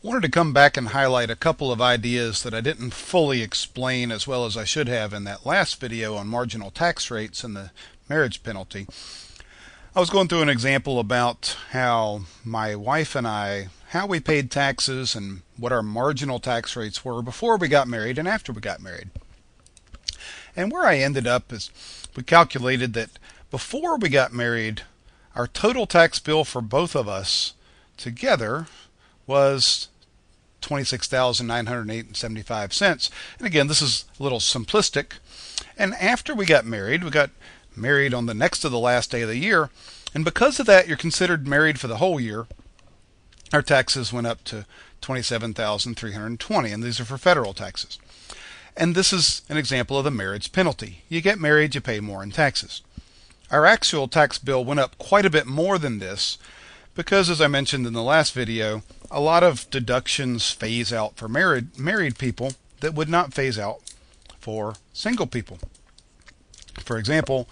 I wanted to come back and highlight a couple of ideas that I didn't fully explain as well as I should have in that last video on marginal tax rates and the marriage penalty. I was going through an example about how my wife and I, how we paid taxes and what our marginal tax rates were before we got married and after we got married. And where I ended up is we calculated that before we got married, our total tax bill for both of us together was $26,908.75. And again, this is a little simplistic. And after we got married on the next to the last day of the year. And because of that, you're considered married for the whole year. Our taxes went up to $27,320, and these are for federal taxes. And this is an example of the marriage penalty. You get married, you pay more in taxes. Our actual tax bill went up quite a bit more than this because, as I mentioned in the last video, a lot of deductions phase out for married people that would not phase out for single people. For example,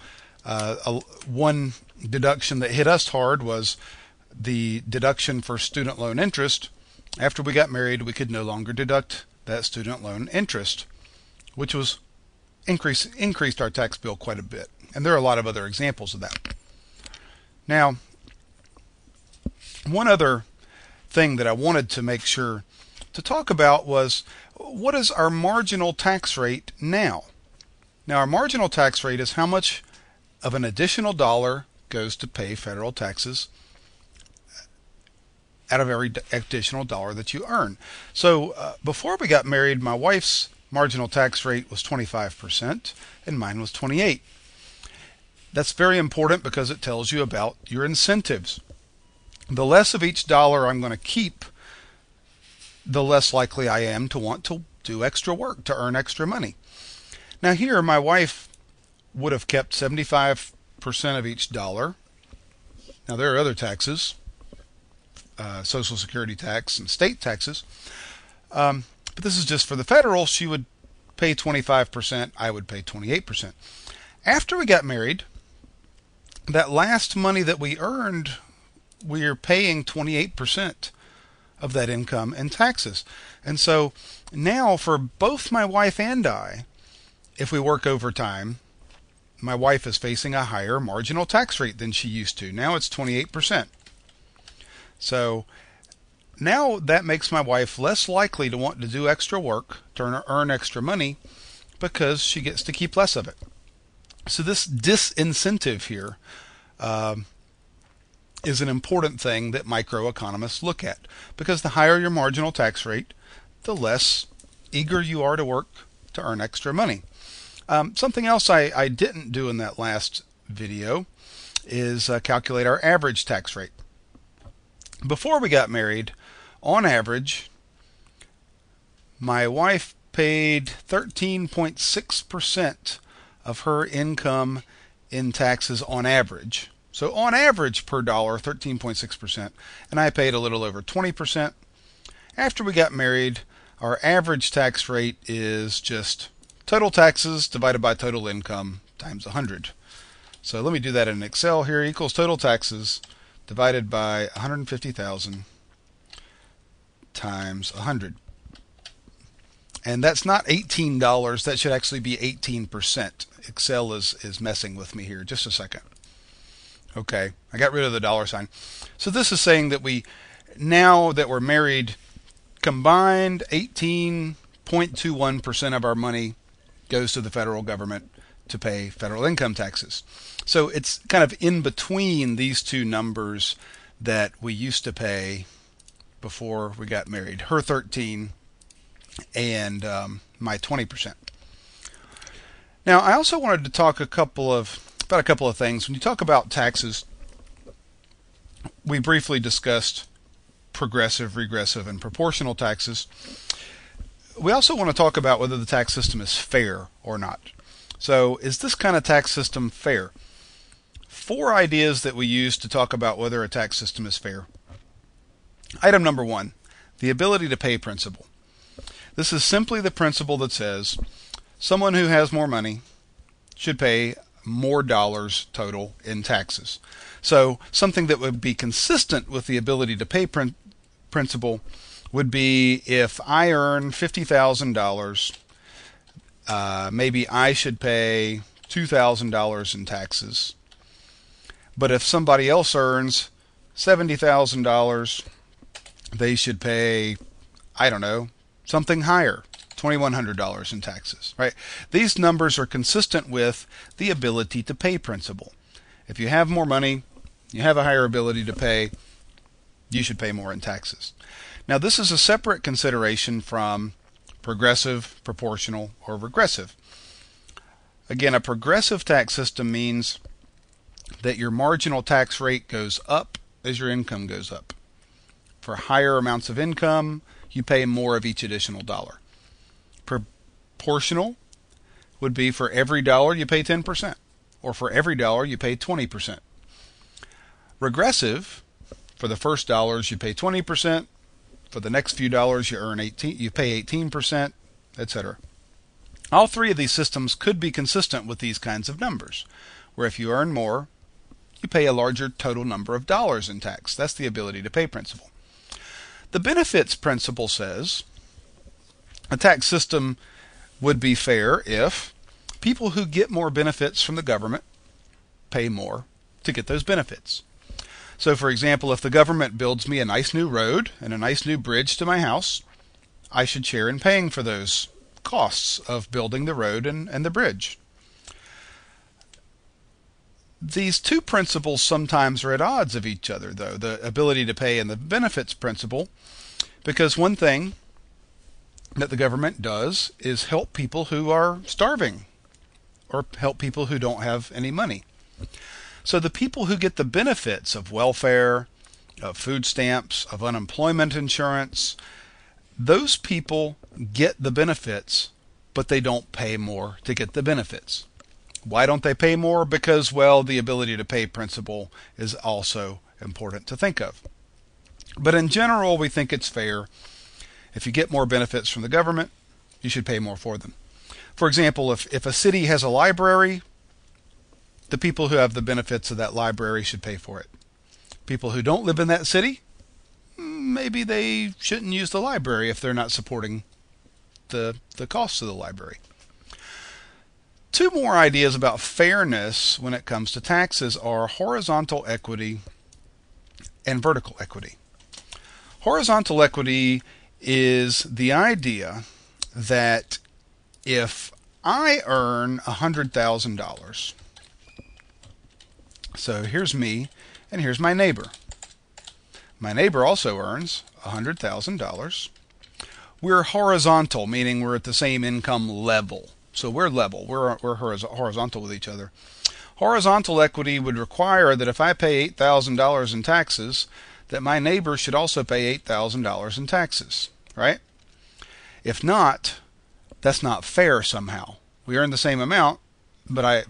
one deduction that hit us hard was the deduction for student loan interest. After we got married, we could no longer deduct that student loan interest, which was increased our tax bill quite a bit. And there are a lot of other examples of that. Now, one other thing that I wanted to make sure to talk about was, what is our marginal tax rate now? Now, our marginal tax rate is how much of an additional dollar goes to pay federal taxes out of every additional dollar that you earn. So before we got married, my wife's marginal tax rate was 25% and mine was 28%. That's very important because it tells you about your incentives. The less of each dollar I'm going to keep, the less likely I am to want to do extra work, to earn extra money. Now here, my wife would have kept 75% of each dollar. Now there are other taxes, Social Security tax and state taxes. But this is just for the federal. She would pay 25%, I would pay 28%. After we got married, that last money that we earned, we are paying 28% of that income in taxes. And so now for both my wife and I, if we work overtime, my wife is facing a higher marginal tax rate than she used to. Now it's 28%. So now that makes my wife less likely to want to do extra work, to earn extra money, because she gets to keep less of it. So this disincentive here is an important thing that microeconomists look at, because the higher your marginal tax rate, the less eager you are to work to earn extra money. Something else I didn't do in that last video is calculate our average tax rate. Before we got married, on average, my wife paid 13.6% of her income in taxes on average. So on average per dollar, 13.6%, and I paid a little over 20%. After we got married, our average tax rate is just total taxes divided by total income times 100. So let me do that in Excel here. Equals total taxes divided by 150,000 times 100. And that's not $18. That should actually be 18%. Excel is messing with me here. Just a second. Okay, I got rid of the dollar sign. So this is saying that now that we're married, combined 18.21% of our money goes to the federal government to pay federal income taxes. So it's kind of in between these two numbers that we used to pay before we got married. Her 13 and my 20%. Now, I also wanted to talk about a couple of things. When you talk about taxes, we briefly discussed progressive, regressive, and proportional taxes. We also want to talk about whether the tax system is fair or not. So, is this kind of tax system fair? 4 ideas that we use to talk about whether a tax system is fair. Item number 1, the ability to pay principle. This is simply the principle that says someone who has more money should pay more dollars total in taxes. So something that would be consistent with the ability to pay principle would be if I earn $50,000, maybe I should pay $2,000 in taxes. But if somebody else earns $70,000, they should pay, I don't know, something higher, $2,100 in taxes, right? These numbers are consistent with the ability to pay principle. If you have more money, you have a higher ability to pay, you should pay more in taxes. Now, this is a separate consideration from progressive, proportional, or regressive. Again, a progressive tax system means that your marginal tax rate goes up as your income goes up. For higher amounts of income, you pay more of each additional dollar. Proportional would be for every dollar you pay 10%, or for every dollar you pay 20%. Regressive, for the first dollars you pay 20%, for the next few dollars you pay 18%, etc. All three of these systems could be consistent with these kinds of numbers, where if you earn more, you pay a larger total number of dollars in tax. That's the ability to pay principle. The benefits principle says a tax system would be fair if people who get more benefits from the government pay more to get those benefits. So, for example, if the government builds me a nice new road and a nice new bridge to my house, I should share in paying for those costs of building the road and the bridge. These two principles sometimes are at odds of each other, though, the ability to pay and the benefits principle, because one thing that the government does is help people who are starving or help people who don't have any money. So the people who get the benefits of welfare, of food stamps, of unemployment insurance, those people get the benefits, but they don't pay more to get the benefits. Why don't they pay more? Because, well, the ability to pay principle is also important to think of. But in general, we think it's fair. If you get more benefits from the government, you should pay more for them. For example, if a city has a library, the people who have the benefits of that library should pay for it. People who don't live in that city, maybe they shouldn't use the library if they're not supporting the costs of the library. Two more ideas about fairness when it comes to taxes are horizontal equity and vertical equity. Horizontal equity is the idea that if I earn $100,000, so here's me and here's my neighbor. My neighbor also earns $100,000. We're horizontal, meaning we're at the same income level. So we're level. We're horizontal with each other. Horizontal equity would require that if I pay $8,000 in taxes, that my neighbor should also pay $8,000 in taxes, right? If not, that's not fair somehow. We earn the same amount, but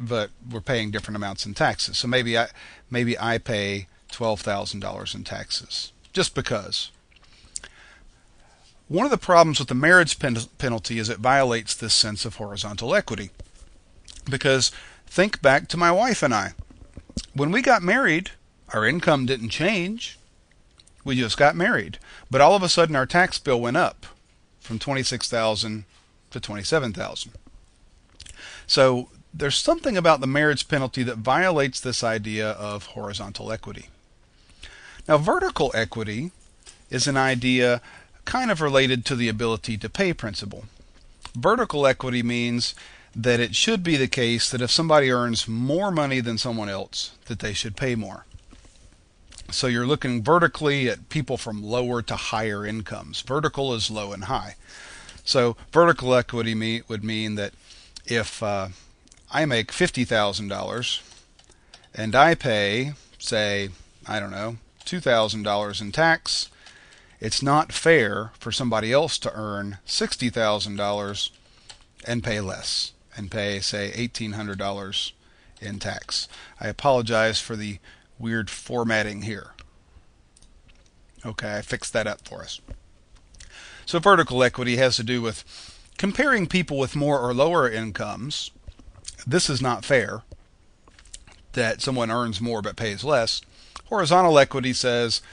we're paying different amounts in taxes. So maybe I pay $12,000 in taxes just because. One of the problems with the marriage penalty is it violates this sense of horizontal equity. Because think back to my wife and I. When we got married, our income didn't change. We just got married. But all of a sudden our tax bill went up from $26,000 to $27,000. So there's something about the marriage penalty that violates this idea of horizontal equity. Now, vertical equity is an idea kind of related to the ability to pay principle. Vertical equity means that it should be the case that if somebody earns more money than someone else, that they should pay more. So you're looking vertically at people from lower to higher incomes. Vertical is low and high. So vertical equity would mean that if I make $50,000 and I pay, say, I don't know, $2,000 in tax, it's not fair for somebody else to earn $60,000 and pay less, and pay, say, $1,800 in tax. I apologize for the weird formatting here. Okay, I fixed that up for us. So vertical equity has to do with comparing people with more or lower incomes. This is not fair that someone earns more but pays less. Horizontal equity says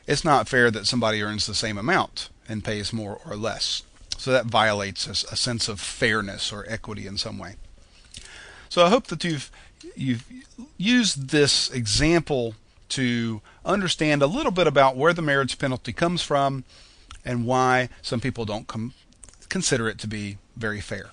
it's not fair that somebody earns the same amount and pays more or less. So that violates a sense of fairness or equity in some way. So I hope that you've used this example to understand a little bit about where the marriage penalty comes from and why some people don't consider it to be very fair.